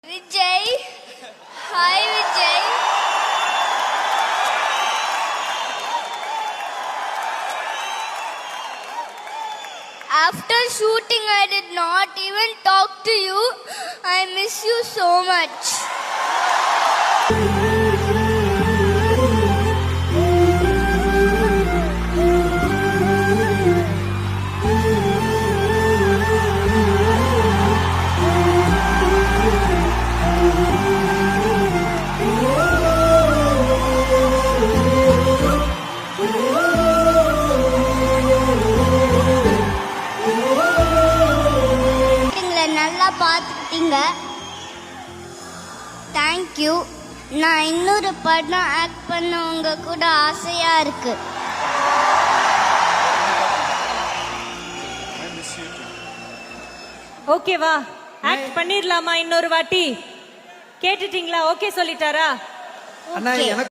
Vijay. Hi Vijay. After shooting, I did not even talk to you. I miss you so much. நல்லா பார்த்துக்கிட்டீங்க. Thank you. நான் இன்னொரு படம் act பண்ணவங்க கூட ஆசையா இருக்கு. ஓகேவா? ஆக்ட் பண்ணிரலாமா இன்னொரு வாட்டி? கேட்டுட்டீங்களா? ஓகே சொல்லிட்டாரா? அண்ணா எனக்கு